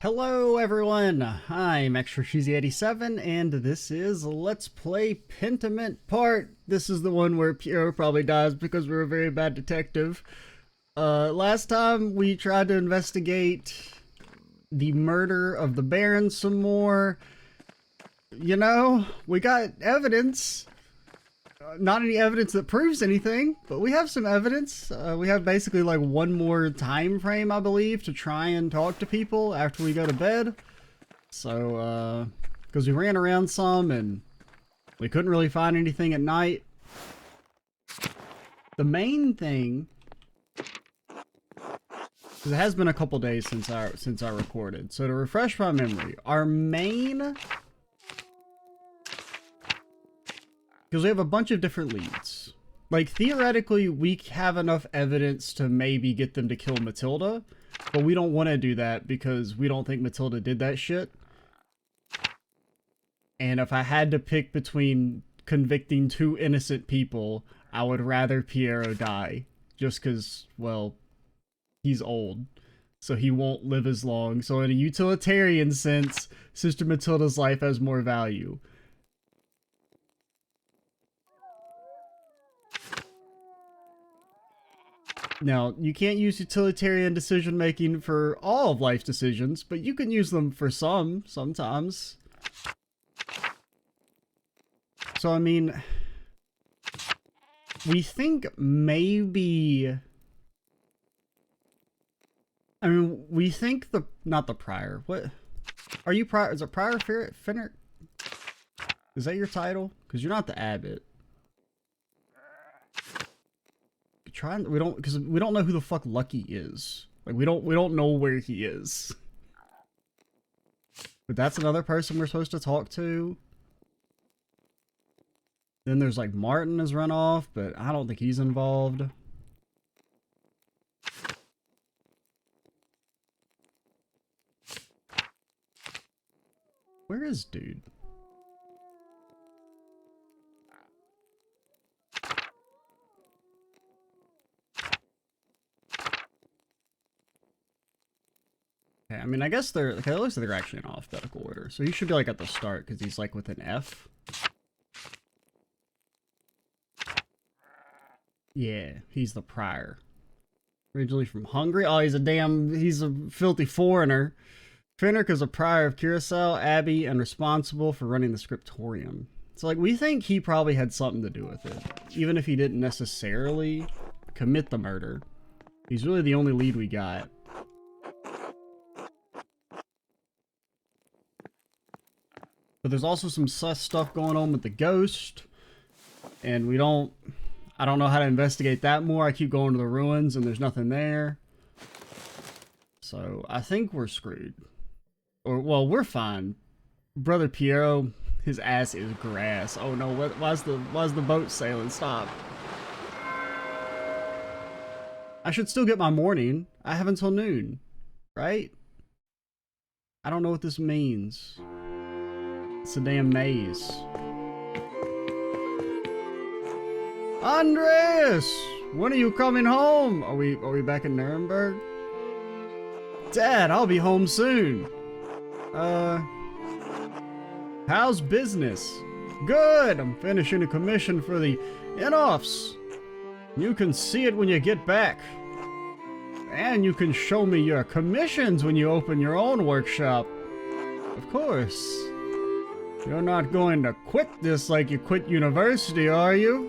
Hello everyone, I'm Extra Cheesy 87 and this is Let's Play Pentiment Part. This is the one where Piero probably dies because we're a very bad detective. Last time we tried to investigate the murder of the Baron some more. You know, we got evidence. Not any evidence that proves anything, but we have some evidence. We have basically like one more time frame, I believe, to try and talk to people after we go to bed. So, because we ran around some and we couldn't really find anything at night. The main thing, because it has been a couple days since I recorded. So to refresh my memory, our main, because we have a bunch of different leads. Like, theoretically, we have enough evidence to maybe get them to kill Matilda, but we don't want to do that because we don't think Matilda did that shit. And if I had to pick between convicting two innocent people, I would rather Piero die. Just because, well, he's old, so he won't live as long. So in a utilitarian sense, Sister Matilda's life has more value. Now, you can't use utilitarian decision-making for all of life's decisions, but you can use them for sometimes. So, I mean, we think maybe, we think not the prior, what, are you prior, is it Prior Finner? Is that your title? Because you're not the abbot. Because we don't know who the fuck Lucky is. Like, we don't know where he is. But that's another person we're supposed to talk to. Then there's like Martin has run off, but I don't think he's involved. Where is dude? Okay, I mean, I guess they're, okay, it looks like they're actually in alphabetical order. So he should be like at the start, because he's like with an F. Yeah, he's the prior. Originally from Hungary. Oh, he's a filthy foreigner. Finnick is a prior of Curacao Abbey and responsible for running the scriptorium. So, like, we think he probably had something to do with it. Even if he didn't necessarily commit the murder. He's really the only lead we got. But there's also some sus stuff going on with the ghost. And I don't know how to investigate that more. I keep going to the ruins and there's nothing there. So I think we're screwed. Or, well, we're fine. Brother Piero, his ass is grass. Oh no, why's the boat sailing? Stop. I should still get my morning. I have until noon. Right? I don't know what this means. It's a damn maze. Andres! When are you coming home? Are we back in Nuremberg? Dad, I'll be home soon. How's business? Good! I'm finishing a commission for the in-offs. You can see it when you get back. And you can show me your commissions when you open your own workshop. Of course. You're not going to quit this like you quit university, are you?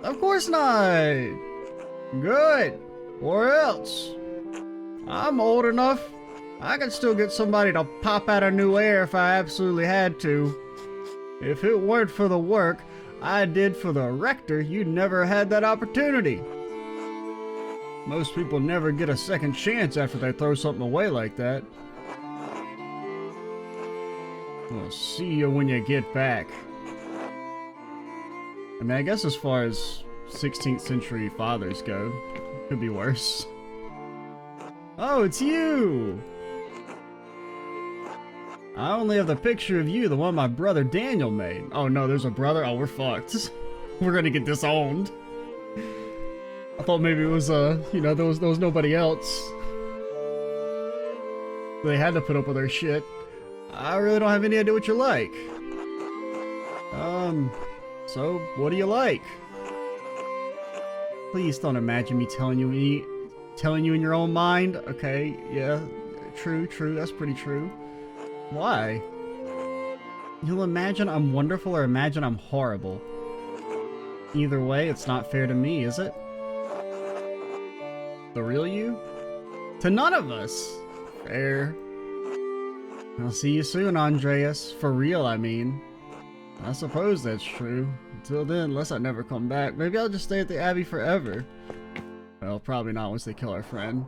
Of course not. Good. Or else. I'm old enough. I could still get somebody to pop out of new air if I absolutely had to. If it weren't for the work I did for the rector, you'd never had that opportunity. Most people never get a second chance after they throw something away like that. I'll see you when you get back. I mean, I guess as far as 16th century fathers go, could be worse. Oh, it's you! I only have the picture of you, the one my brother Daniel made. Oh no, there's a brother? Oh, we're fucked. We're gonna get disowned. I thought maybe it was, you know, there was nobody else. They had to put up with our shit. I really don't have any idea what you like. So what do you like? Please don't imagine me telling you in your own mind. Okay, yeah, true, that's pretty true. Why? You'll imagine I'm wonderful or imagine I'm horrible. Either way, it's not fair to me, is it? The real you? To none of us! Fair. I'll see you soon, Andreas. For real, I mean. I suppose that's true. Until then, unless I never come back, maybe I'll just stay at the Abbey forever. Well, probably not once they kill our friend.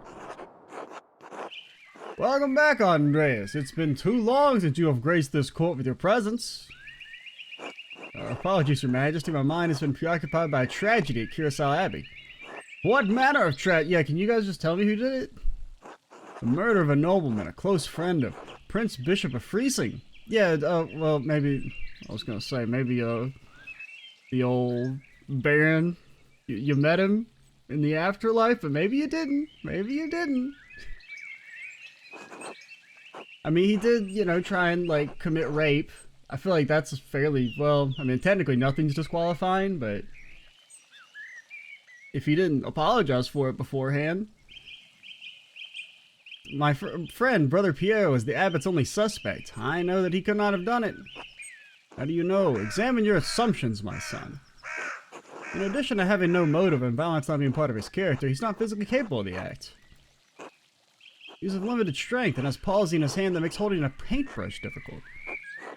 Welcome back, Andreas. It's been too long since you have graced this court with your presence. Apologies, Your Majesty. My mind has been preoccupied by a tragedy at Curacao Abbey. What manner of yeah, can you guys just tell me who did it? The murder of a nobleman, a close friend of Prince Bishop of Friesing. Yeah, well, maybe, I was gonna say, maybe, the old Baron, you met him in the afterlife, but maybe you didn't. Maybe you didn't. I mean, he did, you know, try and, like, commit rape. I feel like that's fairly, well, I mean, technically nothing's disqualifying, but if he didn't apologize for it beforehand. My friend, Brother Pierre, was the abbot's only suspect. I know that he could not have done it. How do you know? Examine your assumptions, my son. In addition to having no motive and violence not being part of his character, he's not physically capable of the act. He's of limited strength and has palsy in his hand that makes holding a paintbrush difficult.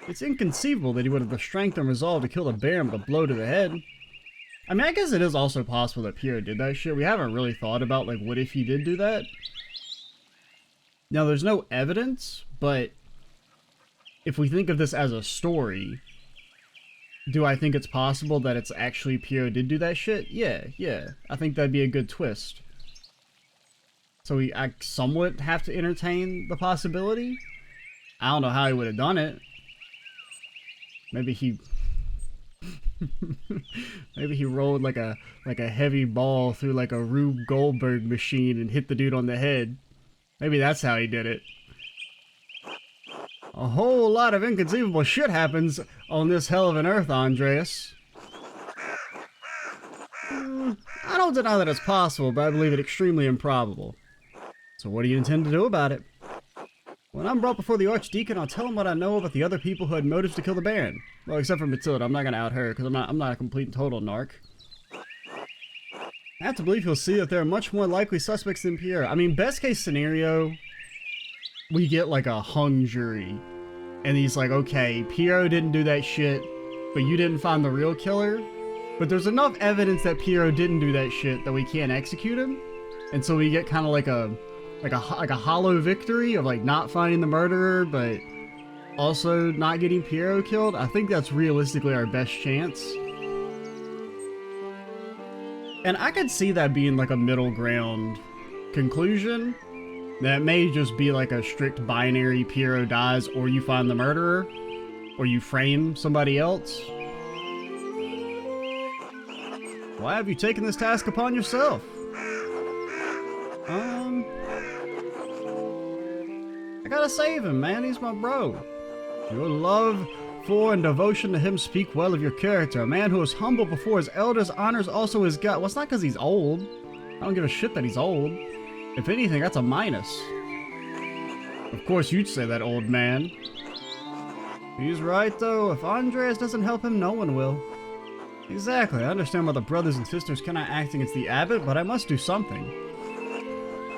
It's inconceivable that he would have the strength and resolve to kill the Baron with a blow to the head. I mean, I guess it is also possible that Pierre did that shit. We haven't really thought about, like, what if he did do that? Now, there's no evidence, but if we think of this as a story, do I think it's possible that it's actually Pierre did do that shit? Yeah. I think that'd be a good twist. So I somewhat have to entertain the possibility. I don't know how he would have done it. Maybe he... maybe he rolled like a heavy ball through like a Rube Goldberg machine and hit the dude on the head. Maybe that's how he did it. A whole lot of inconceivable shit happens on this hell of an earth, Andreas. I don't deny that it's possible, but I believe it extremely improbable. So what do you intend to do about it? When I'm brought before the Archdeacon, I'll tell him what I know about the other people who had motives to kill the Baron. Well, except for Matilda. I'm not gonna out her, because I'm not a complete and total narc. I have to believe he'll see that there are much more likely suspects than Pierre. I mean, best case scenario, we get like a hung jury. And he's like, okay, Pierre didn't do that shit, but you didn't find the real killer. But there's enough evidence that Pierre didn't do that shit that we can't execute him. And so we get kind of like a hollow victory of like not finding the murderer, but also not getting Pierre killed. I think that's realistically our best chance. And I could see that being like a middle ground conclusion. That may just be like a strict binary, Pierre dies or you find the murderer, or you frame somebody else. Why have you taken this task upon yourself? I gotta save him, man. He's my bro. Your love for and devotion to him speak well of your character. A man who is humble before his elders honors also his God. Well, it's not because he's old. I don't give a shit that he's old. If anything, that's a minus. Of course you'd say that, old man. He's right, though. If Andreas doesn't help him, no one will. Exactly. I understand why the brothers and sisters cannot act against the abbot, but I must do something.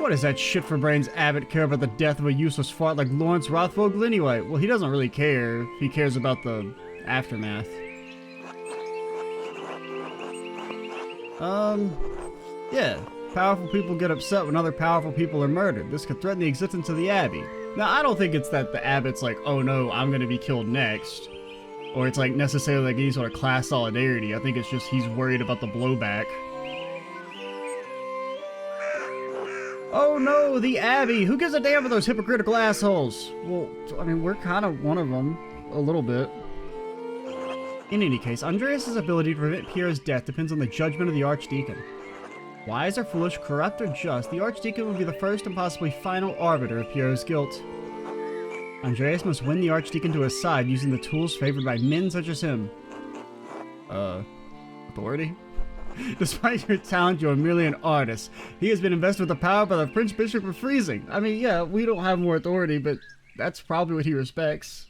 What does that shit-for-brains abbot care about the death of a useless fart like Lawrence Rothvogel anyway? Well, he doesn't really care. He cares about the aftermath. Yeah. Powerful people get upset when other powerful people are murdered. This could threaten the existence of the abbey. Now, I don't think it's that the abbot's like, oh no, I'm gonna be killed next. Or it's like necessarily like any sort of class solidarity. I think it's just he's worried about the blowback. Oh no, the Abbey! Who gives a damn about those hypocritical assholes? Well, I mean, we're kind of one of them. A little bit. In any case, Andreas' ability to prevent Pierre's death depends on the judgment of the Archdeacon. Wise or foolish, corrupt or just, the Archdeacon will be the first and possibly final arbiter of Piero's guilt. Andreas must win the Archdeacon to his side using the tools favored by men such as him. Authority? Despite your talent, you are merely an artist. He has been invested with the power by the Prince Bishop of Freezing. I mean, yeah, we don't have more authority, but that's probably what he respects.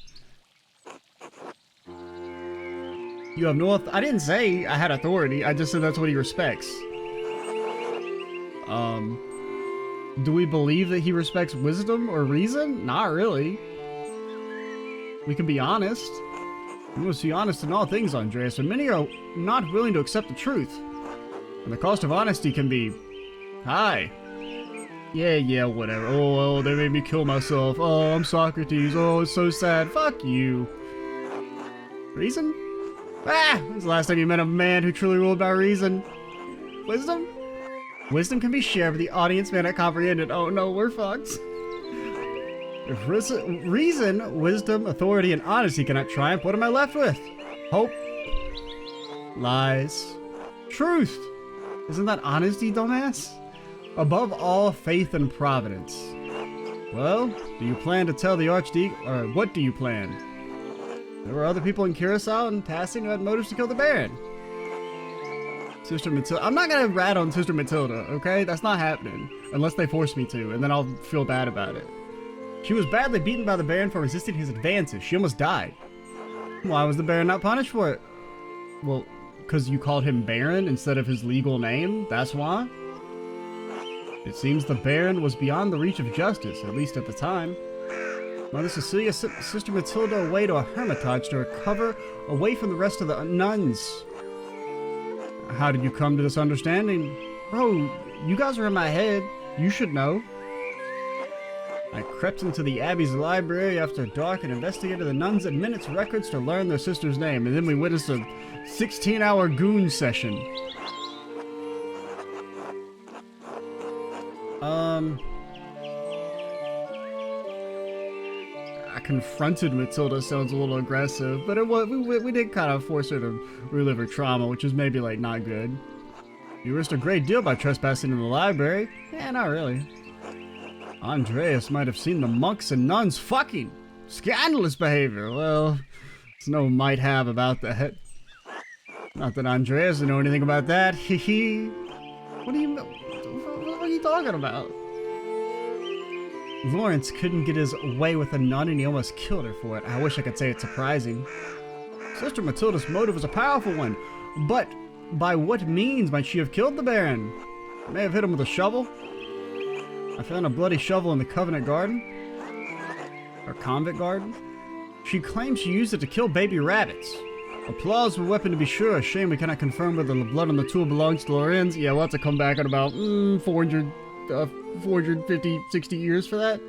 You have no I didn't say I had authority, I just said that's what he respects. Do we believe that he respects wisdom or reason? Not really. We can be honest. We must be honest in all things, Andreas, and many are not willing to accept the truth. And the cost of honesty can be high. Yeah, whatever. Oh, they made me kill myself. Oh, I'm Socrates. Oh, it's so sad. Fuck you. Reason? When's the last time you met a man who truly ruled by reason? Wisdom? Wisdom can be shared, but the audience may not comprehend it. Oh no, we're fucked. If reason, wisdom, authority, and honesty cannot triumph, what am I left with? Hope. Lies. Truth. Isn't that honesty, dumbass? Above all, faith and providence. Well, do you plan to tell the Archdeacon, or what do you plan? There were other people in Curacao and passing who had motives to kill the Baron. Sister Matilda. I'm not gonna rat on Sister Matilda, okay? That's not happening. Unless they force me to, and then I'll feel bad about it. She was badly beaten by the Baron for resisting his advances. She almost died. Why was the Baron not punished for it? Well, because you called him Baron instead of his legal name? That's why? It seems the Baron was beyond the reach of justice, at least at the time. Mother Cecilia sent Sister Matilda away to a hermitage to recover away from the rest of the nuns. How did you come to this understanding? Bro, you guys are in my head. You should know. I crept into the Abbey's library after dark and investigated the nuns' and minutes records to learn their sister's name, and then we witnessed a 16-hour goon session. I confronted Matilda sounds a little aggressive, but we did kind of force her to relive her trauma, which is maybe like not good. You risked a great deal by trespassing in the library. Yeah, not really. Andreas might have seen the monks and nuns fucking. Scandalous behavior. Well, there's no might have about that. Not that Andreas would know anything about that. Hee. What are you talking about? Lawrence couldn't get his way with a nun and he almost killed her for it. I wish I could say it's surprising. Sister Matilda's motive was a powerful one, but by what means might she have killed the Baron? May have hit him with a shovel. I found a bloody shovel in the Covenant Garden. Or Convent Garden. She claims she used it to kill baby rabbits. A plausible weapon to be sure. A shame we cannot confirm whether the blood on the tool belongs to Lorenz. Yeah, we'll have to come back in about 450, 60 years for that.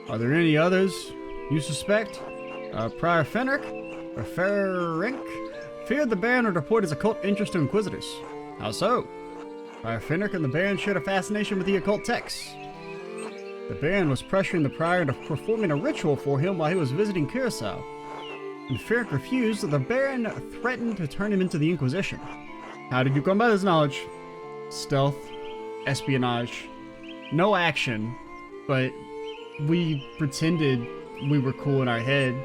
Are there any others you suspect? Prior Fenric or Ferrink feared the Baron would report his occult interest to Inquisitors. How so? Prior Fenric and the Baron shared a fascination with the occult texts. The Baron was pressuring the Prior into performing a ritual for him while he was visiting Curacao. When Fenric refused, the Baron threatened to turn him into the Inquisition. How did you come by this knowledge? Stealth. Espionage. No action, but we pretended we were cool in our head.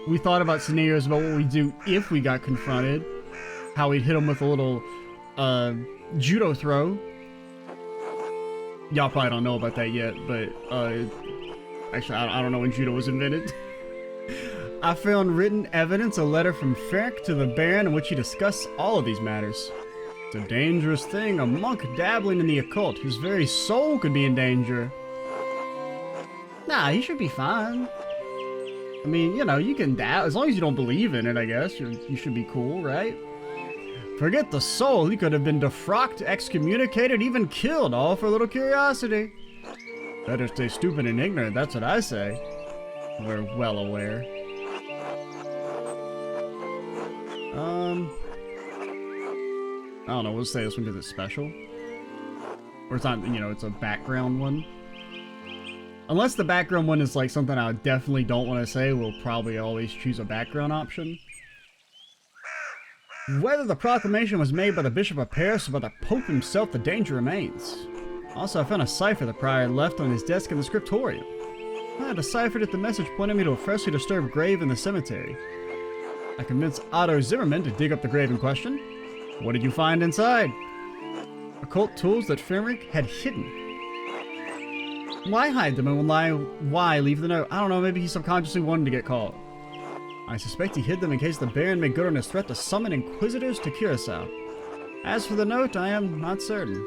We thought about scenarios about what we'd do if we got confronted. How we'd hit him with a little judo throw. Y'all probably don't know about that yet, but actually I don't know when judo was invented. I found written evidence, a letter from Ferric to the Baron in which he discussed all of these matters. It's a dangerous thing, a monk dabbling in the occult. His very soul could be in danger. Nah, he should be fine. I mean, you know, you can dab, as long as you don't believe in it, I guess. You should be cool, right? Forget the soul, he could have been defrocked, excommunicated, even killed, all for a little curiosity. Better stay stupid and ignorant, that's what I say. We're well aware. I don't know, we'll say this one because it's special. Or it's not, you know, it's a background one. Unless the background one is like something I definitely don't want to say, we'll probably always choose a background option. Whether the proclamation was made by the Bishop of Paris or by the Pope himself, the danger remains. Also, I found a cipher the prior had left on his desk in the scriptorium. I deciphered it. The message pointed me to a freshly disturbed grave in the cemetery. I convinced Otto Zimmerman to dig up the grave in question. What did you find inside? Occult tools that Fenric had hidden. Why hide them and why leave the note? I don't know, maybe he subconsciously wanted to get caught. I suspect he hid them in case the Baron made good on his threat to summon Inquisitors to Curacao. As for the note, I am not certain.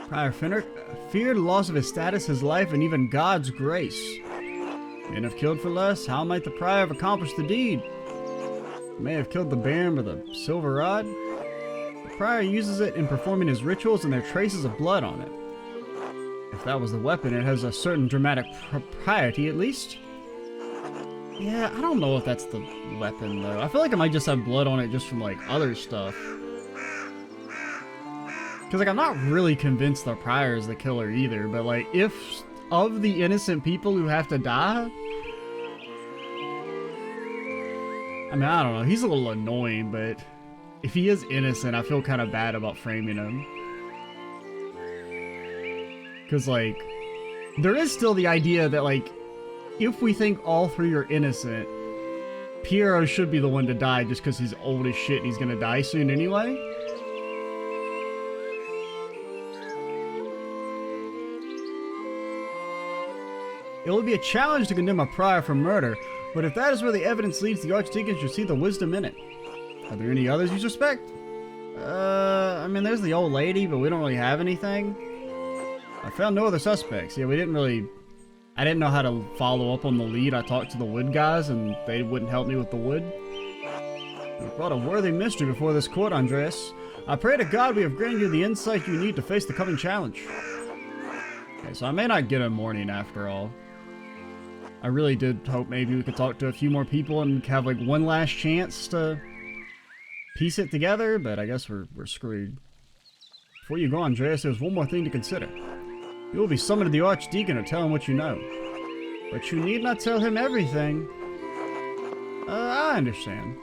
Prior Fenric feared loss of his status, his life, and even God's grace. Men have killed for less. How might the Prior have accomplished the deed? He may have killed the Baron with a silver rod. The Prior uses it in performing his rituals, and there are traces of blood on it. If that was the weapon, it has a certain dramatic propriety at least. Yeah, I don't know if that's the weapon, though. I feel like it might just have blood on it just from, like, other stuff. Because, like, I'm not really convinced the Prior is the killer either, but, like, if of the innocent people who have to die... I mean, I don't know. He's a little annoying, but if he is innocent, I feel kind of bad about framing him. Because, like, there is still the idea that, like, if we think all three are innocent, Piero should be the one to die just because he's old as shit and he's gonna die soon anyway. It will be a challenge to condemn a prior for murder, but if that is where the evidence leads, the Archdeacon should see the wisdom in it. Are there any others you suspect? I mean, there's the old lady, but we don't really have anything. I found no other suspects. Yeah, I didn't know how to follow up on the lead. I talked to the wood guys, and they wouldn't help me with the wood. We brought a worthy mystery before this court, Andreas. I pray to God we have granted you the insight you need to face the coming challenge. Okay, so I may not get a morning after all. I really did hope maybe we could talk to a few more people and have, like, one last chance to piece it together, but I guess we're screwed. Before you go, Andreas, there's one more thing to consider. You will be summoned to the Archdeacon to tell him what you know. But you need not tell him everything. I understand.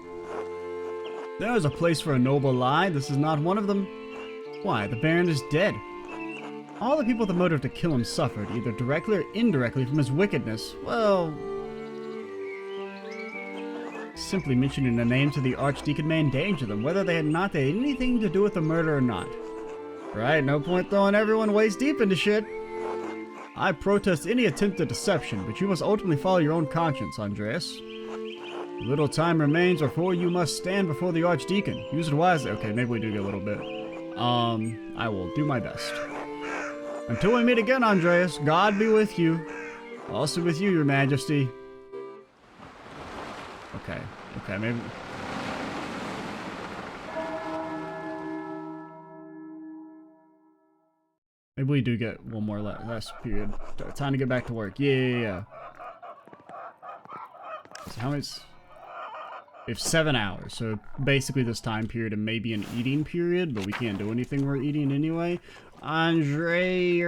There is a place for a noble lie. This is not one of them. Why, the Baron is dead. All the people with the motive to kill him suffered, either directly or indirectly, from his wickedness. Well... simply mentioning the names of the Archdeacon may endanger them, whether they had anything to do with the murder or not. Right, no point throwing everyone waist deep into shit. I protest any attempt at deception, but you must ultimately follow your own conscience, Andreas. Little time remains before you must stand before the Archdeacon. Use it wisely. Okay, maybe we do get a little bit. I will do my best. Until we meet again, Andreas, God be with you. Also with you, Your Majesty. Okay, maybe... maybe we do get one more last period. Time to get back to work. Yeah. So how much? We have 7 hours, so basically this time period and maybe an eating period, but we can't do anything we're eating anyway. Andre,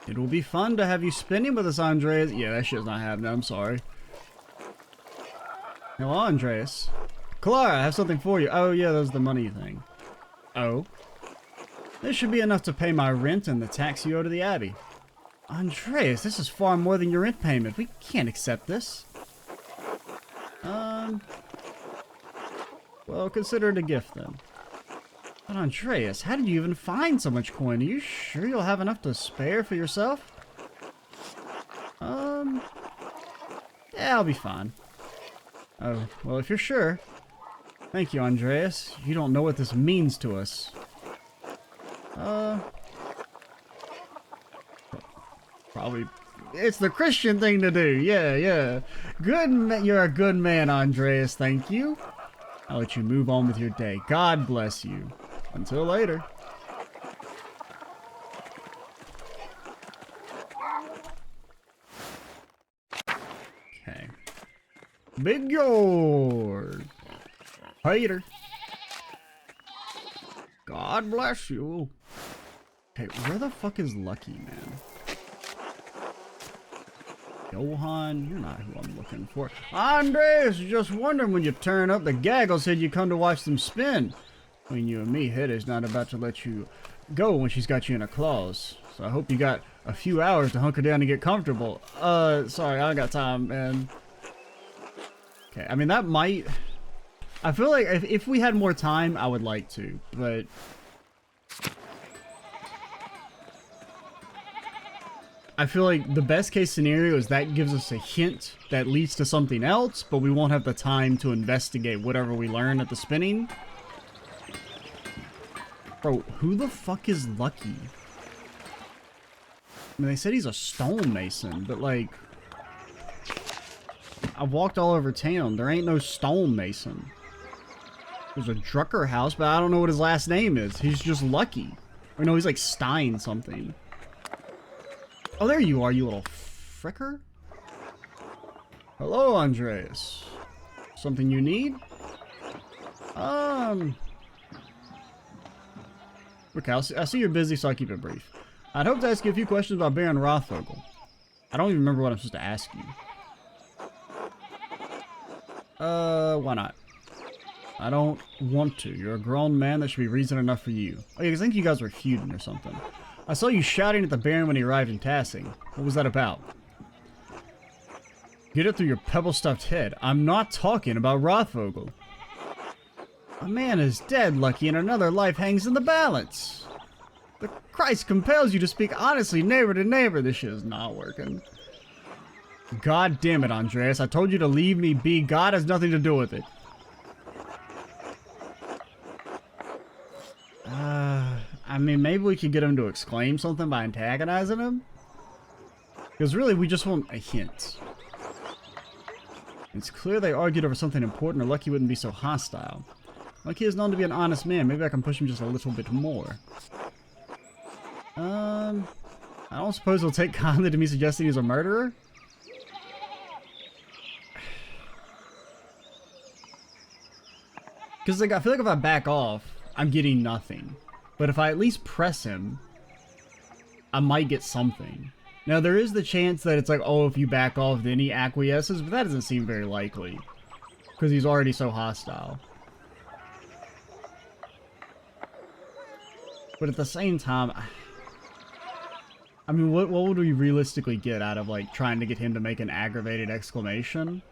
it will be fun to have you spending with us, Andreas. Yeah, that shit's not happening. I'm sorry. Hello, Andreas. Clara, I have something for you. Oh yeah, that's the money thing. Oh. This should be enough to pay my rent and the tax you owe to the Abbey. Andreas, this is far more than your rent payment. We can't accept this. Well, consider it a gift then. But Andreas, how did you even find so much coin? Are you sure you'll have enough to spare for yourself? Yeah, I'll be fine. Oh, well, if you're sure. Thank you, Andreas. You don't know what this means to us. Probably... it's the Christian thing to do. Yeah. You're a good man, Andreas. Thank you. I'll let you move on with your day. God bless you. Until later. Okay. Big George. Peter. God bless you. Okay, where the fuck is Lucky, man? Johan, you're not who I'm looking for. Andres, just wondering when you turn up. The gaggle said you come to watch them spin. Between you and me, Hedda's not about to let you go when she's got you in her claws. So I hope you got a few hours to hunker down and get comfortable. Sorry, I don't got time, man. Okay, I mean, that might... I feel like if we had more time, I would like to, but... I feel like the best case scenario is that gives us a hint that leads to something else, but we won't have the time to investigate whatever we learn at the spinning. Bro, who the fuck is Lucky? I mean, they said he's a stonemason, but like... I've walked all over town. There ain't no stonemason. There's a Drucker house, but I don't know what his last name is. He's just Lucky. Or no, he's like Stein something. Oh, there you are, you little fricker. Hello, Andreas. Something you need? Okay, I see you're busy, so I'll keep it brief. I'd hope to ask you a few questions about Baron Rothvogel. I don't even remember what I'm supposed to ask you. Why not? I don't want to. You're a grown man. That should be reason enough for you. Oh, yeah, I think you guys were feuding or something. I saw you shouting at the Baron when he arrived in Tassing. What was that about? Get it through your pebble-stuffed head. I'm not talking about Rothvogel. A man is dead, Lucky, and another life hangs in the balance. The Christ compels you to speak honestly, neighbor to neighbor. This shit is not working. God damn it, Andreas. I told you to leave me be. God has nothing to do with it. I mean, maybe we could get him to exclaim something by antagonizing him? Because really, we just want a hint. It's clear they argued over something important, or Lucky wouldn't be so hostile. Lucky is known to be an honest man. Maybe I can push him just a little bit more. I don't suppose he'll take kindly to me suggesting he's a murderer? Because like, I feel like if I back off, I'm getting nothing. But if I at least press him, I might get something. Now, there is the chance that it's like, oh, if you back off, then he acquiesces, but that doesn't seem very likely. Because he's already so hostile. But at the same time, I mean, what would we realistically get out of, like, trying to get him to make an aggravated exclamation?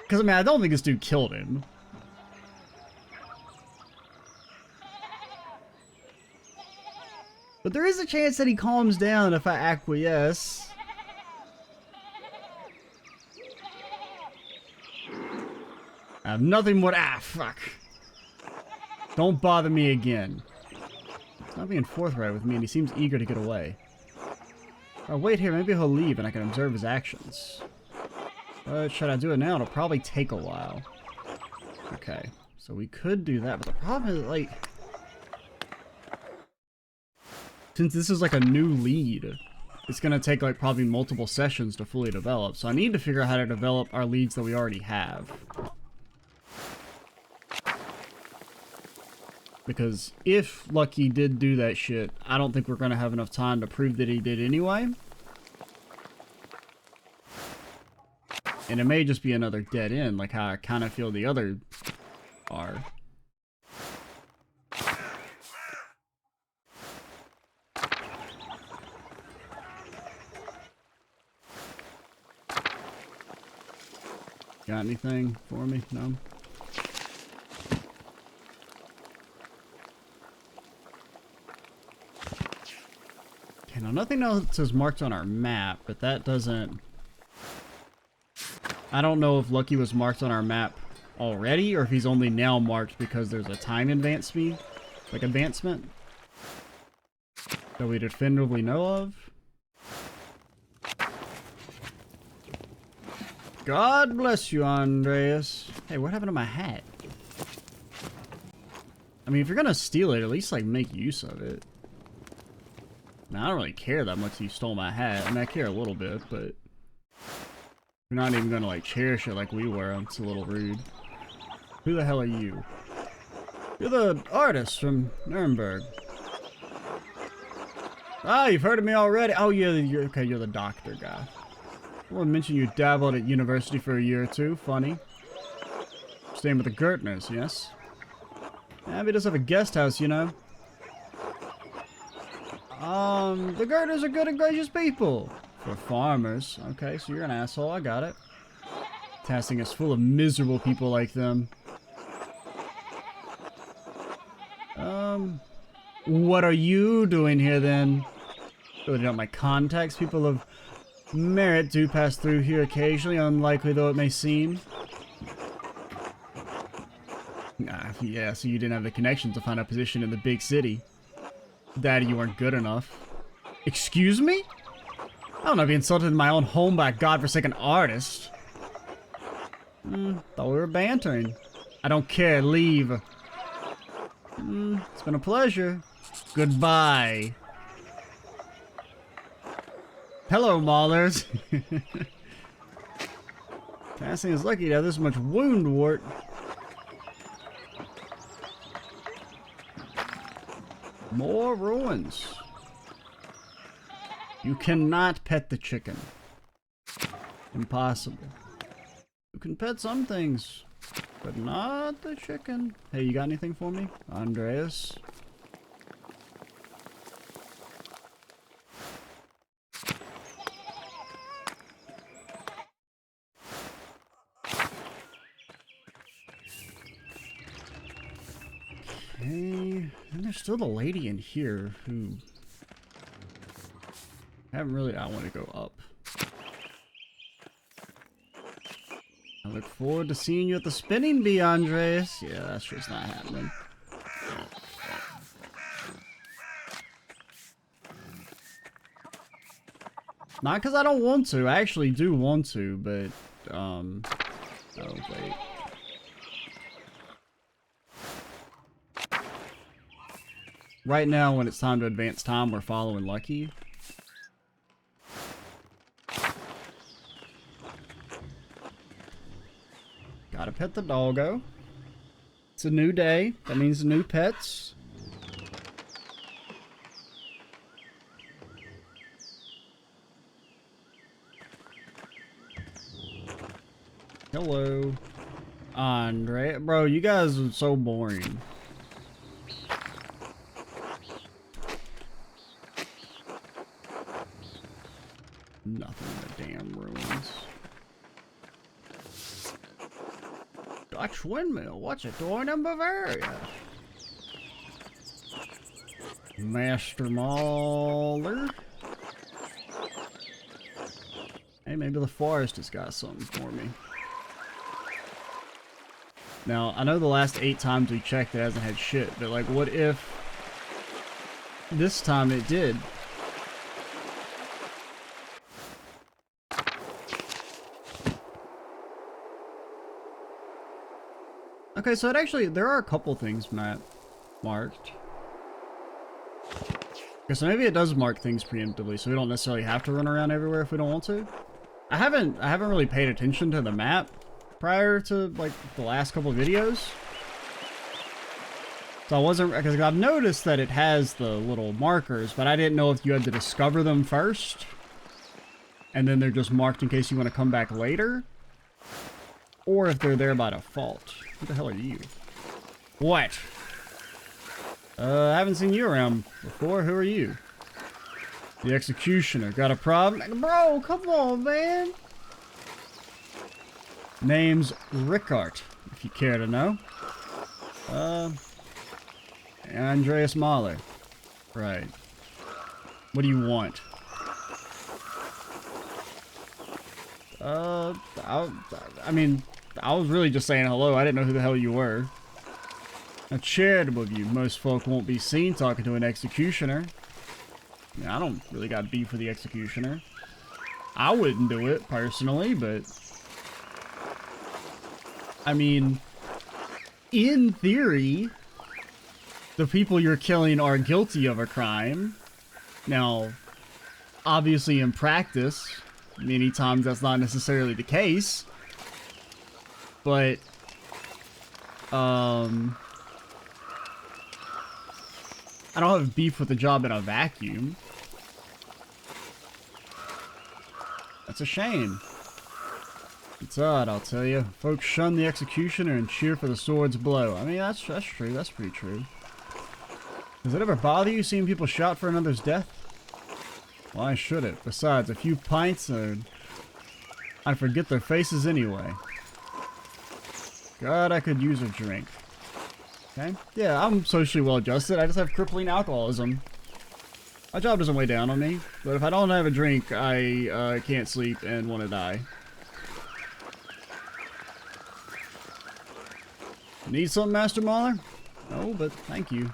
Because, I mean, I don't think this dude killed him. But there is a chance that he calms down if I acquiesce. I have nothing more. Ah, fuck. Don't bother me again. He's not being forthright with me, and he seems eager to get away. I'll wait here. Maybe he'll leave, and I can observe his actions. But should I do it now? It'll probably take a while. Okay, so we could do that, but the problem is, like... Since this is like a new lead, it's gonna take like probably multiple sessions to fully develop, so I need to figure out how to develop our leads that we already have. Because if Lucky did do that shit, I don't think we're gonna have enough time to prove that he did anyway. And it may just be another dead end, like how I kind of feel the other are. Got anything for me? No? Okay, now nothing else is marked on our map, but that doesn't... I don't know if Lucky was marked on our map already, or if he's only now marked because there's a time advancement that we definitively know of. God bless you, Andreas. Hey, what happened to my hat? I mean, if you're gonna steal it, at least like make use of it. Now, I don't really care that much you stole my hat. I mean, I care a little bit, but you're not even gonna like cherish it like we were. It's a little rude. Who the hell are you? You're the artist from Nuremberg. Ah, you've heard of me already. Oh, yeah, you're the doctor guy. Someone mentioned you dabbled at university for a year or two. Funny. Staying with the Gertners, yes? Yeah, he does have a guest house, you know. The Gertners are good and gracious people. For farmers. Okay, so you're an asshole. I got it. Tasking is full of miserable people like them. What are you doing here then? Really don't my contacts. People of merit do pass through here occasionally, unlikely though it may seem. Yeah, so you didn't have the connection to find a position in the big city. That you weren't good enough. Excuse me? I don't know, be insulted in my own home by a godforsaken artist. Thought we were bantering. I don't care, leave. It's been a pleasure. Goodbye. Hello, Maulers. Cassie is lucky to have this much wound wart. More ruins. You cannot pet the chicken. Impossible. You can pet some things, but not the chicken. Hey, you got anything for me, Andreas? Okay, and there's still the lady in here who I want to go up. I look forward to seeing you at the spinning bee, Andreas. Yeah, that's just not happening. Not because I don't want to. I actually do want to, but, oh, wait. Right now, when it's time to advance time, we're following Lucky. Gotta pet the doggo. It's a new day. That means new pets. Hello. Andre. Bro, you guys are so boring. Nothing in the damn ruins. Dutch windmill. What's it doing in Bavaria? Master Mauler. Hey, maybe the forest has got something for me. Now, I know the last 8 times we checked it hasn't had shit, but like, what if this time it did? Okay, so there are a couple things marked. Okay, so maybe it does mark things preemptively, so we don't necessarily have to run around everywhere if we don't want to. I haven't really paid attention to the map prior to like the last couple of videos. So I wasn't, because I've noticed that it has the little markers, but I didn't know if you had to discover them first, and then they're just marked in case you want to come back later, or if they're there by default. Who the hell are you? What? I haven't seen you around before. Who are you? The Executioner. Got a problem? Bro, come on, man. Name's Rickart, if you care to know. Andreas Mahler. Right. What do you want? I mean, I was really just saying hello. I didn't know who the hell you were. Now, charitable of you. Most folk won't be seen talking to an executioner. I mean, I don't really got beef with the executioner. I wouldn't do it, personally, but... I mean, in theory, the people you're killing are guilty of a crime. Now, obviously in practice, many times that's not necessarily the case. But, I don't have beef with the job in a vacuum. That's a shame. It's odd, I'll tell you. Folks shun the executioner and cheer for the sword's blow. I mean, that's true. That's pretty true. Does it ever bother you seeing people shout for another's death? Why should it? Besides, a few pints and I forget their faces anyway. God, I could use a drink. Okay? Yeah, I'm socially well adjusted. I just have crippling alcoholism. My job doesn't weigh down on me, but if I don't have a drink, I can't sleep and want to die. Need something, Master Mauler? No, but thank you.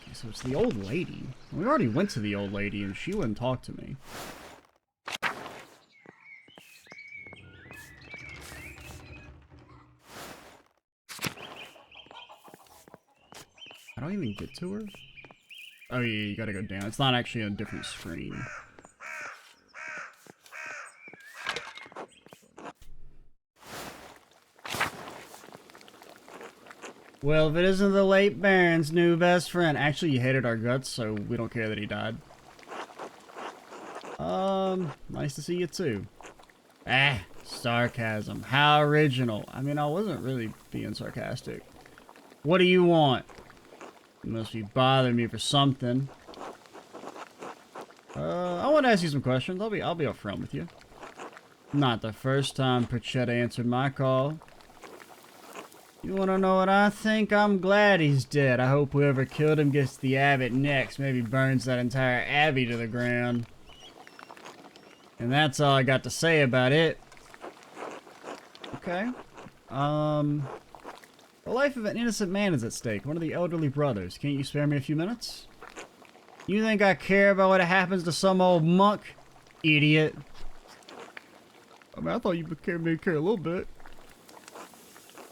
Okay, so it's the old lady. We already went to the old lady and she wouldn't talk to me. I don't even get to her? Oh yeah, you gotta go down. It's not actually a different screen. Well, if it isn't the late Baron's new best friend. Actually, you hated our guts, so we don't care that he died. Nice to see you too. Ah, sarcasm. How original. I mean, I wasn't really being sarcastic. What do you want? You must be bothering me for something. I want to ask you some questions. I'll be upfront with you. Not the first time Perchetta answered my call. You want to know what I think? I'm glad he's dead. I hope whoever killed him gets the abbot next. Maybe burns that entire abbey to the ground. And that's all I got to say about it. Okay. The life of an innocent man is at stake. One of the elderly brothers. Can't you spare me a few minutes? You think I care about what happens to some old monk? Idiot. I mean, I thought you would care a little bit.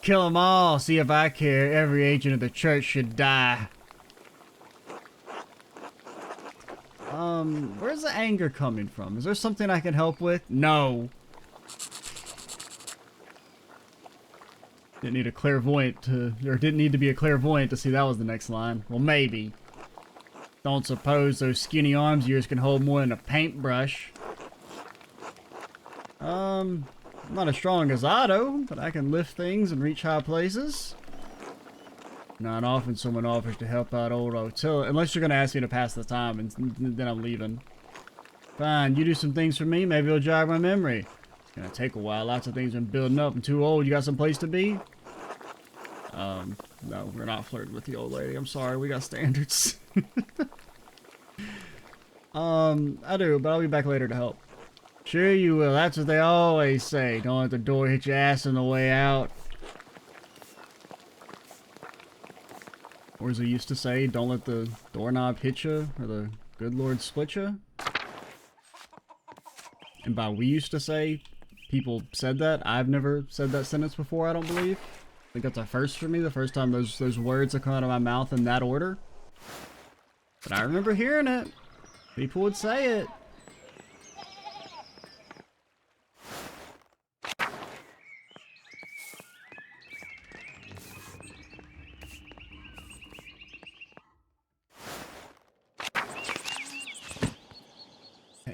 Kill them all. See if I care. Every agent of the church should die. Where's the anger coming from? Is there something I can help with? No. Didn't need a clairvoyant to, or didn't need to be a clairvoyant to see that was the next line. Well, maybe. Don't suppose those skinny arms of yours can hold more than a paintbrush. I'm not as strong as Otto, but I can lift things and reach high places. Not often someone offers to help out old Otilla, unless you're going to ask me to pass the time, and then I'm leaving. Fine, you do some things for me, maybe it'll jog my memory. It's going to take a while, lots of things have been building up. I'm too old, you got some place to be? No, we're not flirting with the old lady, I'm sorry, we got standards. I do, but I'll be back later to help. Sure you will, that's what they always say. Don't let the door hit your ass on the way out. Or as they used to say, don't let the doorknob hit you, or the good Lord split you. And by we used to say, people said that. I've never said that sentence before, I don't believe. I think that's a first for me, the first time those words have come out of my mouth in that order. But I remember hearing it. People would say it.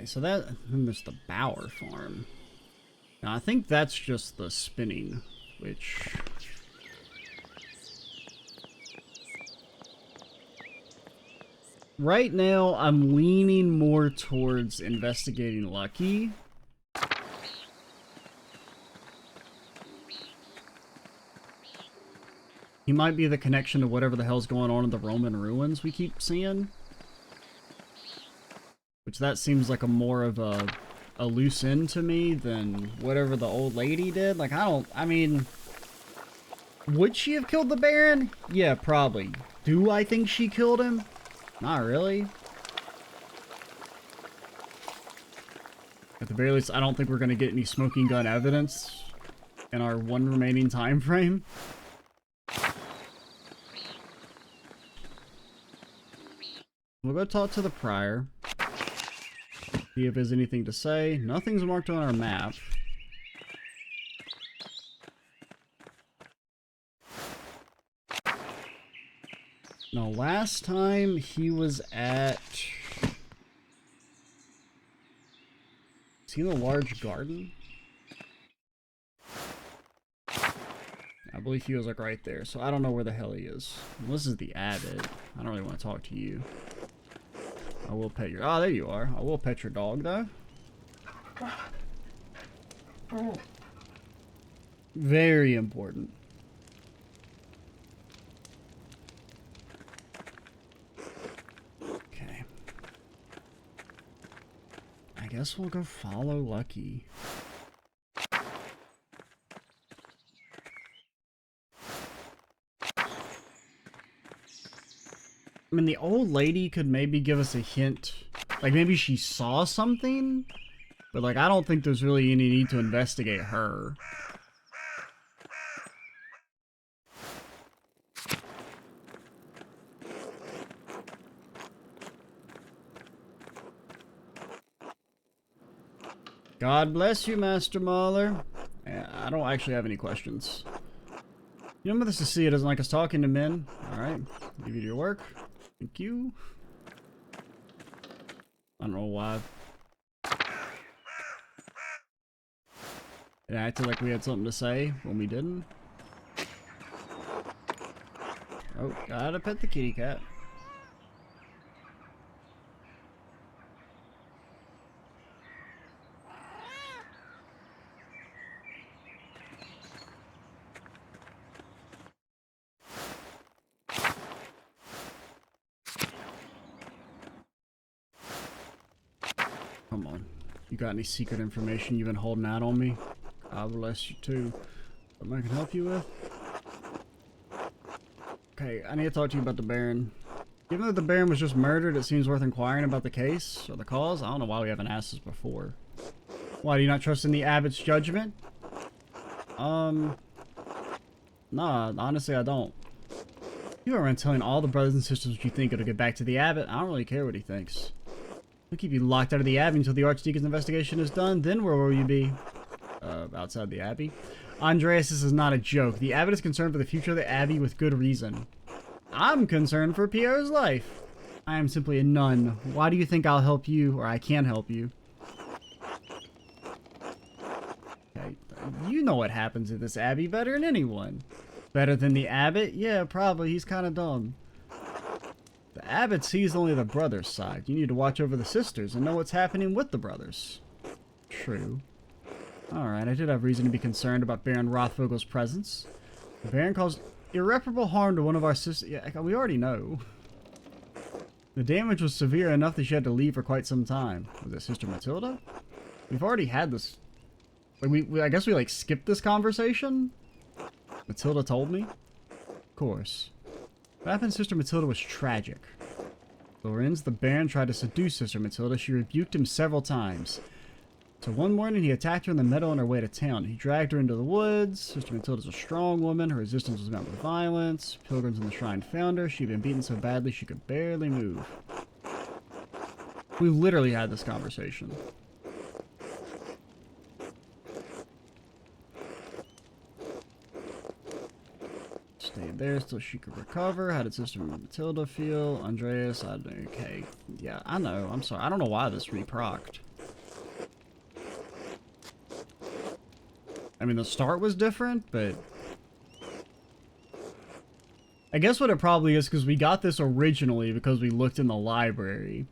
So that, then there's the Bower farm. Now I think that's just the spinning, which... Right now, I'm leaning more towards investigating Lucky. He might be the connection to whatever the hell's going on in the Roman ruins we keep seeing. Which that seems like a more of a loose end to me than whatever the old lady did. Like, I mean, would she have killed the Baron? Yeah, probably. Do I think she killed him? Not really. At the very least, I don't think we're going to get any smoking gun evidence in our one remaining time frame. We'll go talk to the prior. See if there's anything to say. Nothing's marked on our map. No, last time he was at... Is he in the large garden? I believe he was like right there, so I don't know where the hell he is. Well, this is the abbot. I don't really want to talk to you. I will pet your... Oh, there you are. I will pet your dog, though. Very important. Okay. I guess we'll go follow Lucky. I mean, the old lady could maybe give us a hint. Like, maybe she saw something? But, like, I don't think there's really any need to investigate her. God bless you, Master Mahler. Yeah, I don't actually have any questions. You know, Mother Cecilia doesn't like us talking to men. Alright, leave you to your work. Thank you. I don't know why. It acted like we had something to say when we didn't. Oh, gotta pet the kitty cat. Come on. You got any secret information you've been holding out on me? God bless you too. Something I can help you with? Okay, I need to talk to you about the Baron. Given that the Baron was just murdered, it seems worth inquiring about the case or the cause. I don't know why we haven't asked this before. Why, do you not trust in the Abbot's judgment? Nah, honestly I don't. You are telling all the brothers and sisters what you think it'll get back to the Abbot. I don't really care what he thinks. We'll keep you locked out of the Abbey until the Archdeacon's investigation is done. Then where will you be? Outside the Abbey. Andreas, this is not a joke. The Abbot is concerned for the future of the Abbey with good reason. I'm concerned for Pierre's life. I am simply a nun. Why do you think I'll help you, or I can help you? Okay, you know what happens at this Abbey better than anyone. Better than the Abbot? Yeah, probably. He's kind of dumb. The Abbot sees only the brothers' side. You need to watch over the sisters and know what's happening with the brothers. True. Alright, I did have reason to be concerned about Baron Rothvogel's presence. The Baron caused irreparable harm to one of our sisters. Yeah, we already know. The damage was severe enough that she had to leave for quite some time. Was it Sister Matilda? We've already had this. Like, I guess we, like, skipped this conversation? Matilda told me? Of course. What happened to Sister Matilda was tragic. Lorenz, the Baron, tried to seduce Sister Matilda. She rebuked him several times. So one morning, he attacked her in the meadow on her way to town. He dragged her into the woods. Sister Matilda's a strong woman. Her resistance was met with violence. Pilgrims in the shrine found her. She'd been beaten so badly she could barely move. We literally had this conversation. Stayed there till she could recover. How did Sister Matilda feel? Andreas, okay. Yeah, I know. I'm sorry. I don't know why this reprocced. I mean, the start was different, but I guess what it probably is because we got this originally because we looked in the library.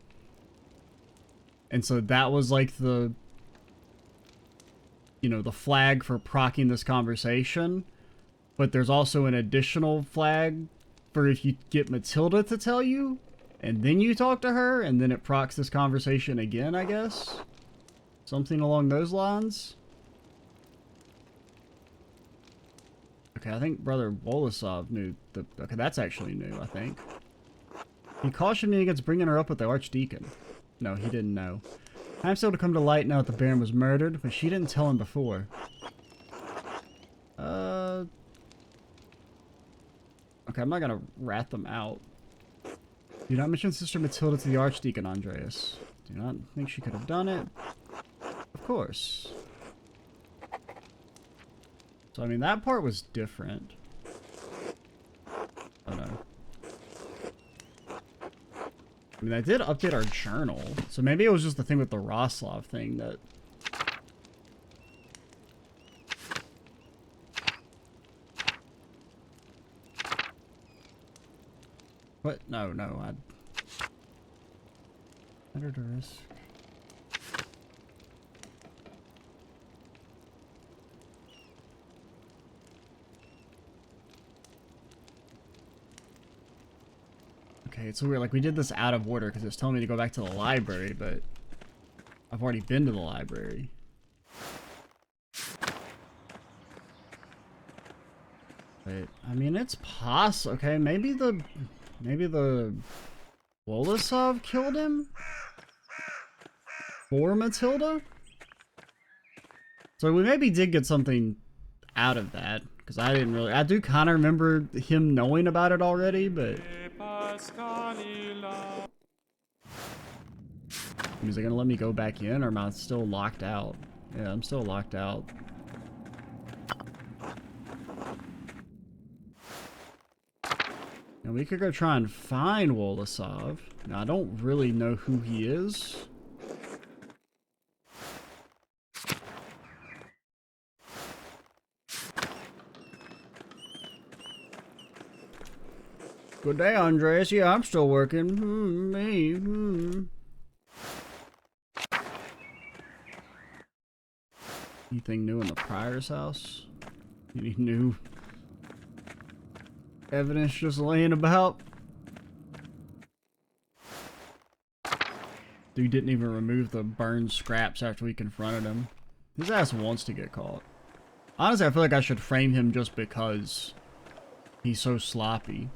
And so that was like the, you know, the flag for procking this conversation. But there's also an additional flag for if you get Matilda to tell you, and then you talk to her, and then it procs this conversation again, I guess. Something along those lines. Okay, I think Brother Boleslav knew the... Okay, that's actually new, I think. He cautioned me against bringing her up with the Archdeacon. No, he didn't know. I'm still to come to light now that the Baron was murdered, but she didn't tell him before. Okay, I'm not gonna rat them out. Do not mention Sister Matilda to the Archdeacon, Andreas. Do not think she could have done it. Of course. So, I mean, that part was different. Oh, no. I mean, I did update our journal, so maybe it was just the thing with the Roslov thing that... What? No, no, Better to risk. Okay, it's so weird. Like, we did this out of order because it was telling me to go back to the library, but I've already been to the library. But, I mean, it's possible. Okay, maybe the Wolosav killed him? For Matilda? So we maybe did get something out of that. Because I didn't really... I do kind of remember him knowing about it already, but... Is it going to let me go back in, or am I still locked out? Yeah, I'm still locked out. Now we could go try and find Wolosav. Now I don't really know who he is. Good day, Andreas. Yeah, I'm still working. Me. Anything new in the Prior's house? Any new evidence just laying about? Dude didn't even remove the burned scraps after we confronted him. His ass wants to get caught. Honestly, I feel like I should frame him just because he's so sloppy.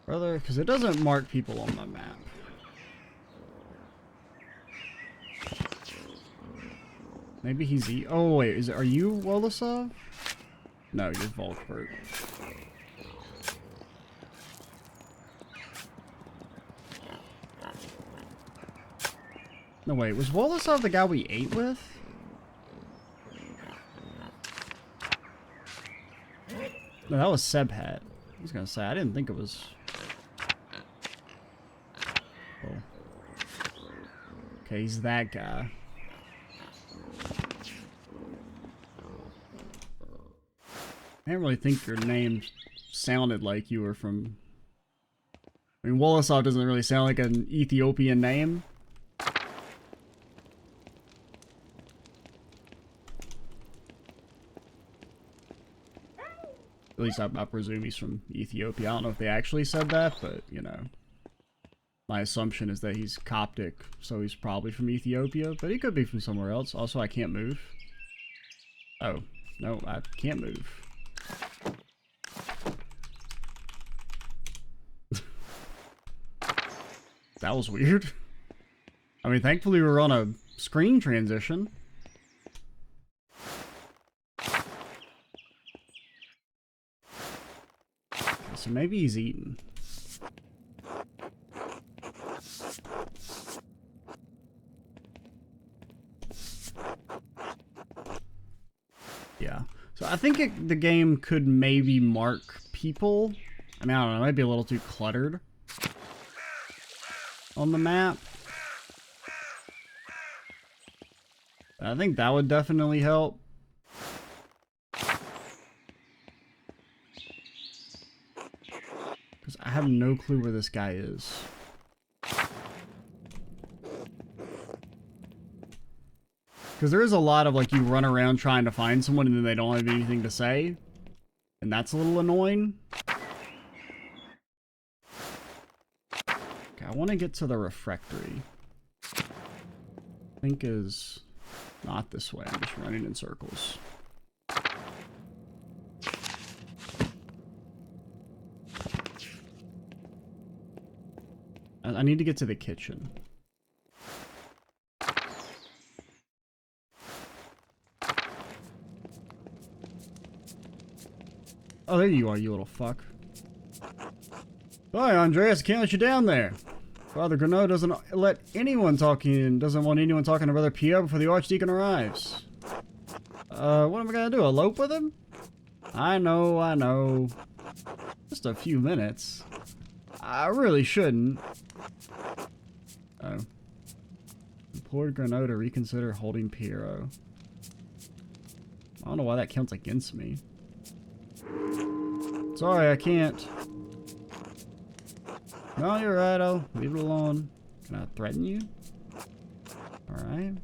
Brother, because it doesn't mark people on my map. Maybe he's oh wait, are you Wolosav? No, you're Volkbert. No wait, was Wolosav the guy we ate with? No, that was Sebhat. I was gonna say, I didn't think it was... Oh. Okay, he's that guy. I didn't really think your name sounded like you were from... I mean, Wolosav doesn't really sound like an Ethiopian name. At least I presume he's from Ethiopia. I don't know if they actually said that, but, you know. My assumption is that he's Coptic, so he's probably from Ethiopia, but he could be from somewhere else. Also, I can't move. Oh, no, I can't move. That was weird. I mean, thankfully we were on a screen transition. So maybe he's eaten. Yeah. So I think the game could maybe mark people. I mean, I don't know, it might be a little too cluttered on the map. I think that would definitely help. Because I have no clue where this guy is. Because there is a lot of, like, you run around trying to find someone and then they don't have anything to say. And that's a little annoying. Okay, I want to get to the refectory. I think is not this way. I'm just running in circles. I need to get to the kitchen. Oh, there you are, you little fuck. Hi, Andreas, I can't let you down there. Father Granot doesn't want anyone talking to Brother Pierre before the Archdeacon arrives. What am I gonna do? Elope with him? I know. Just a few minutes. I really shouldn't. Oh. Implored Grano to reconsider holding Piero. I don't know why that counts against me. Sorry, I can't. No, you're right. I'll leave it alone. Can I threaten you? Alright.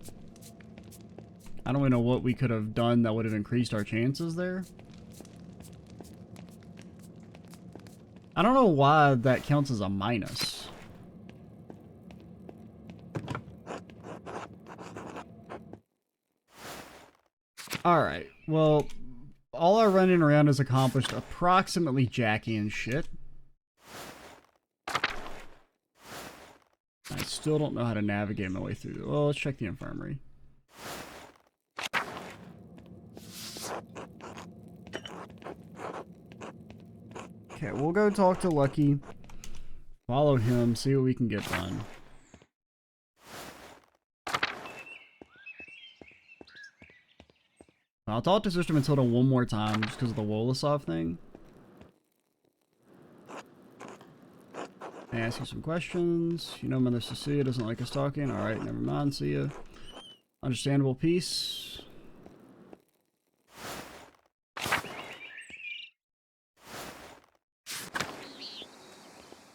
I don't even know what we could have done that would have increased our chances there. I don't know why that counts as a minus. Alright, well, all our running around has accomplished approximately Jackie and shit. I still don't know how to navigate my way through. Well, let's check the infirmary. Okay, we'll go talk to Lucky. Follow him, see what we can get done. I'll talk to Sister Matilda one more time just because of the Wolosoff thing. I ask you some questions. You know Mother Cecilia doesn't like us talking. Alright, never mind. See ya. Understandable peace.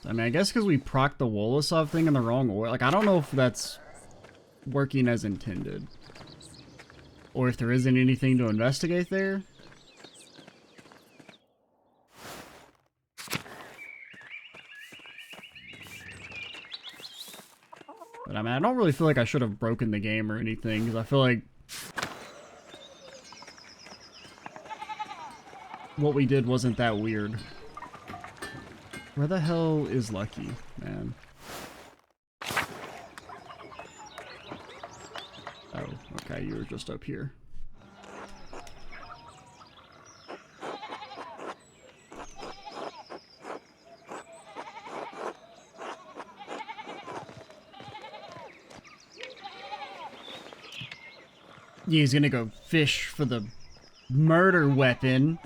I mean, I guess because we procced the Wolosoff thing in the wrong order. Like, I don't know if that's working as intended. Or if there isn't anything to investigate there. But I mean, I don't really feel like I should have broken the game or anything, because I feel like what we did wasn't that weird. Where the hell is Lucky, man? Oh, okay, you were just up here. Yeah, he's gonna go fish for the murder weapon.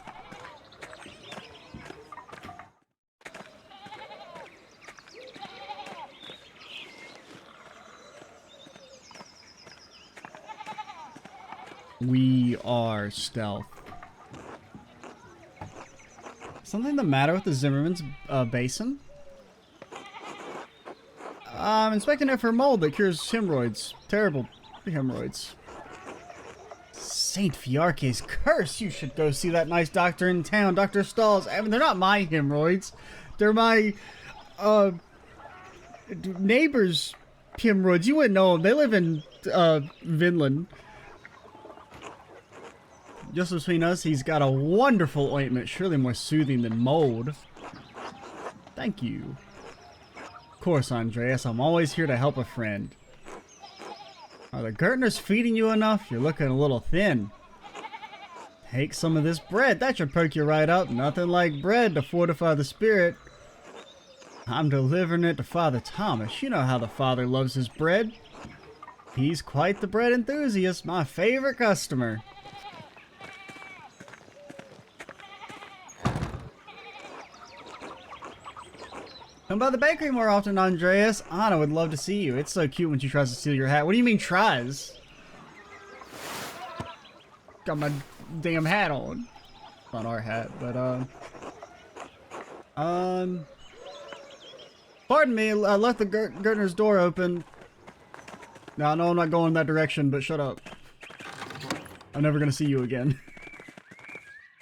We are stealth. Something the matter with the Zimmerman's basin? I'm inspecting it for mold that cures hemorrhoids. Terrible hemorrhoids. Saint Fiarche's curse! You should go see that nice doctor in town, Dr. Stalls. I mean, they're not my hemorrhoids. They're my, neighbor's hemorrhoids. You wouldn't know them. They live in, Vinland. Just between us, he's got a wonderful ointment, surely more soothing than mold. Thank you. Of course, Andreas, I'm always here to help a friend. Are the Gertners feeding you enough? You're looking a little thin. Take some of this bread. That should perk you right up. Nothing like bread to fortify the spirit. I'm delivering it to Father Thomas. You know how the Father loves his bread. He's quite the bread enthusiast. My favorite customer. Come by the bakery more often, Andreas. Anna would love to see you. It's so cute when she tries to steal your hat. What do you mean tries? Got my damn hat on. Not our hat, but pardon me, I left the Gertner's door open. Now I know I'm not going that direction, but shut up. I'm never gonna see you again.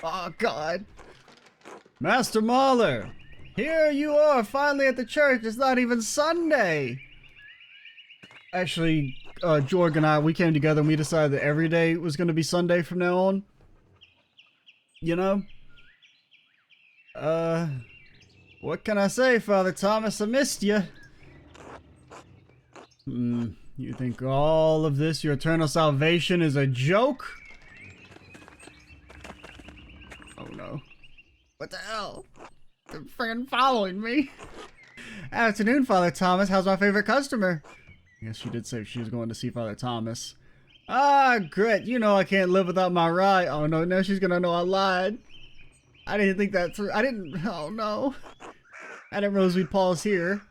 Oh God. Master Mahler! Here you are, finally at the church. It's not even Sunday. Actually, Jorg and I, we came together and we decided that every day was going to be Sunday from now on. You know? What can I say, Father Thomas? I missed you. You think all of this, your eternal salvation, is a joke? Oh no. What the hell? They're friggin' following me. Afternoon, Father Thomas. How's my favorite customer? I guess she did say she was going to see Father Thomas. Ah, Gret, you know I can't live without my ride. Oh no, now she's gonna know I lied. I didn't think that through. I didn't. Oh no. I didn't realize we'd pause here.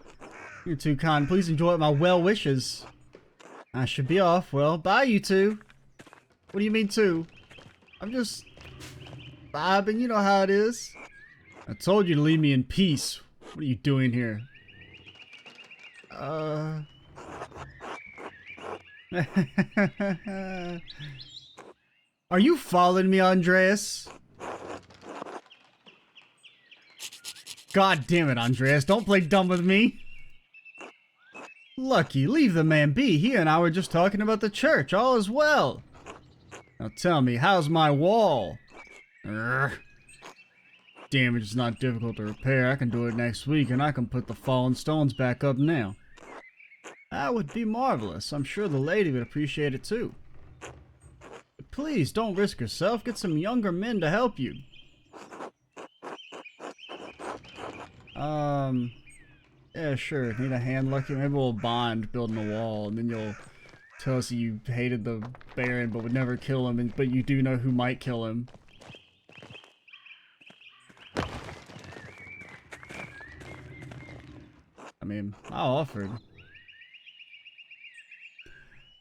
You're too kind. Please enjoy my well wishes. I should be off. Well, bye, you two. What do you mean, two? I'm just vibing. You know how it is. I told you to leave me in peace. What are you doing here? Are you following me, Andreas? God damn it, Andreas. Don't play dumb with me. Lucky, leave the man be. He and I were just talking about the church. All is well. Now tell me, how's my wall? Urgh. Damage is not difficult to repair. I can do it next week, and I can put the fallen stones back up now. That would be marvelous. I'm sure the lady would appreciate it too. But please, don't risk yourself. Get some younger men to help you. Yeah, sure. Need a hand, Lucky? Maybe we'll bond building a wall, and then you'll tell us you hated the Baron but would never kill him, but you do know who might kill him. I mean, I offered.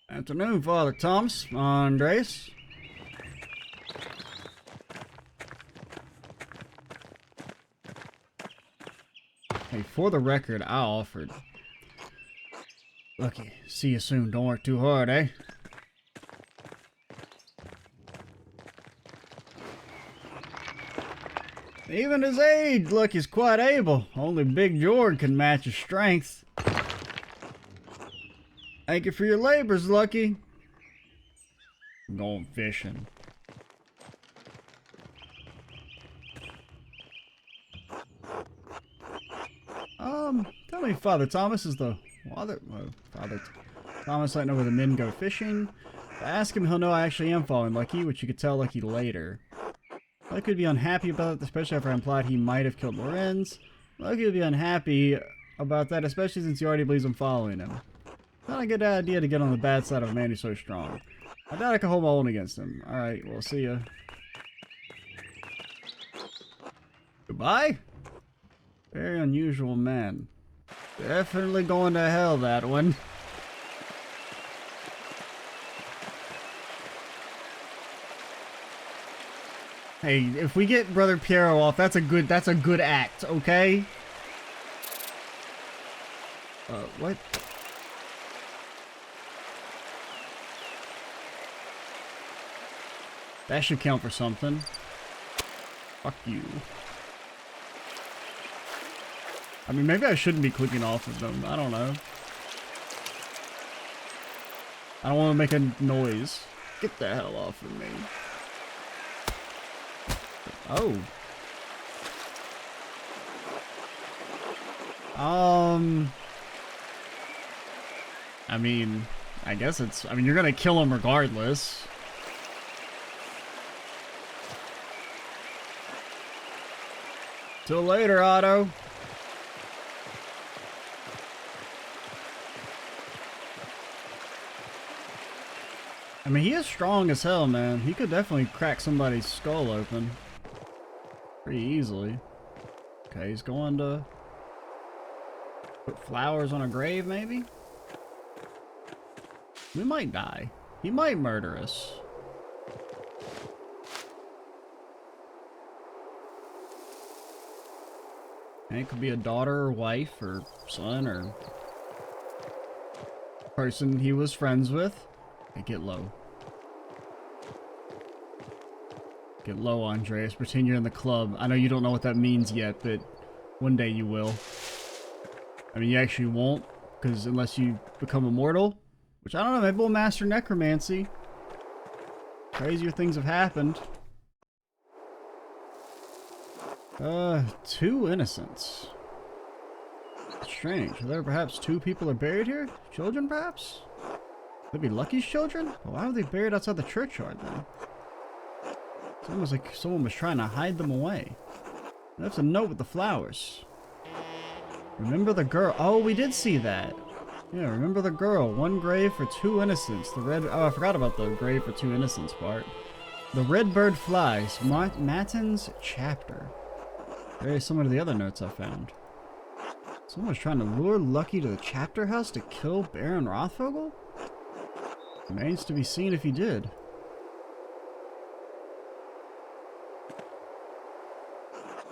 Afternoon, Father Thomas. Andres. Hey, for the record, I offered. Lucky, see you soon. Don't work too hard, eh? Even his age, Lucky's quite able. Only Big George can match his strength. Thank you for your labors, Lucky. I'm going fishing. Tell me, Father Thomas is the Father Thomas. I know where the men go fishing. If I ask him, he'll know I actually am following Lucky, which you could tell Lucky later. Lucky would be unhappy about it, especially after I implied he might have killed Lorenz. Lucky would be unhappy about that, especially since he already believes I'm following him. Not a good idea to get on the bad side of a man who's so strong. I doubt I can hold my own against him. Alright, well, see ya. Goodbye? Very unusual man. Definitely going to hell, that one. Hey, if we get Brother Piero off, that's a good act, okay? What? That should count for something. Fuck you. I mean, maybe I shouldn't be clicking off of them. I don't know. I don't want to make a noise. Get the hell off of me. Oh. I mean, I guess it's... I mean, you're gonna kill him regardless. Till later, Otto. I mean, he is strong as hell, man. He could definitely crack somebody's skull open. Pretty easily. Okay, he's going to put flowers on a grave, maybe? We might die. He might murder us. And it could be a daughter or wife or son or person he was friends with. Okay, get low. Get low, Andreas. Pretend you're in the club. I know you don't know what that means yet, but one day you will. I mean, you actually won't, because unless you become immortal, which I don't know, maybe we'll master necromancy. Crazier things have happened. 2 innocents. Strange. Are there perhaps 2 people are buried here? Children, perhaps? Could be Lucky's children? Well, why were they buried outside the churchyard, then? It's almost like someone was trying to hide them away. That's a note with the flowers. Remember the girl? Oh, we did see that. Yeah, remember the girl. One grave for two innocents. The red... Oh, I forgot about the grave for two innocents part. The red bird flies. Matins chapter. Very similar to the other notes I found. Someone was trying to lure Lucky to the chapter house to kill Baron Rothvogel? Remains to be seen if he did.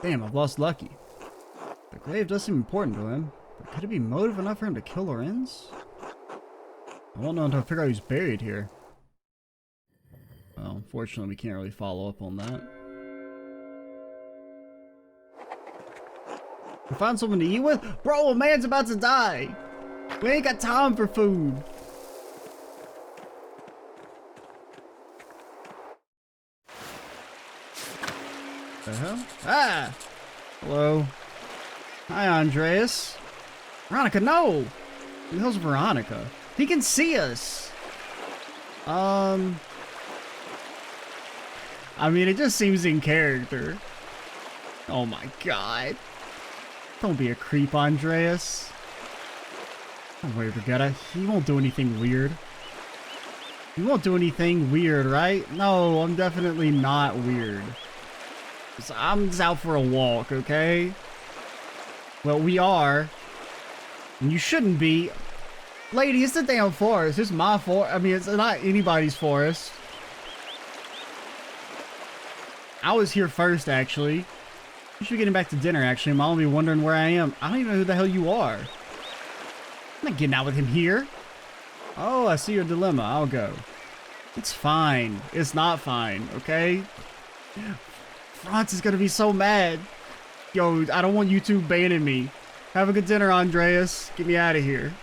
Damn, I've lost Lucky. The grave does seem important to him, but could it be motive enough for him to kill Lorenz? I won't know until I figure out who's buried here. Well, unfortunately, we can't really follow up on that. We found someone to eat with? Bro, a man's about to die! We ain't got time for food! The hell? Ah! Hello. Hi, Andreas. Veronica, no! Who the hell's Veronica? He can see us! I mean, it just seems in character. Oh my god. Don't be a creep, Andreas. Don't worry, Brigetta. He won't do anything weird. He won't do anything weird, right? No, I'm definitely not weird. I'm just out for a walk, okay? Well, we are. And you shouldn't be. Lady, it's the damn forest. It's my forest. I mean, it's not anybody's forest. I was here first, actually. You should be getting back to dinner, actually. Mom will be wondering where I am. I don't even know who the hell you are. I'm not getting out with him here. Oh, I see your dilemma. I'll go. It's fine. It's not fine, okay? Franz is gonna be so mad. Yo, I don't want you two banning me. Have a good dinner, Andreas. Get me out of here.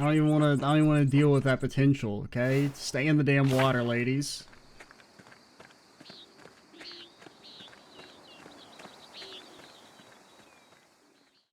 I don't even want to deal with that potential, okay? Stay in the damn water, ladies.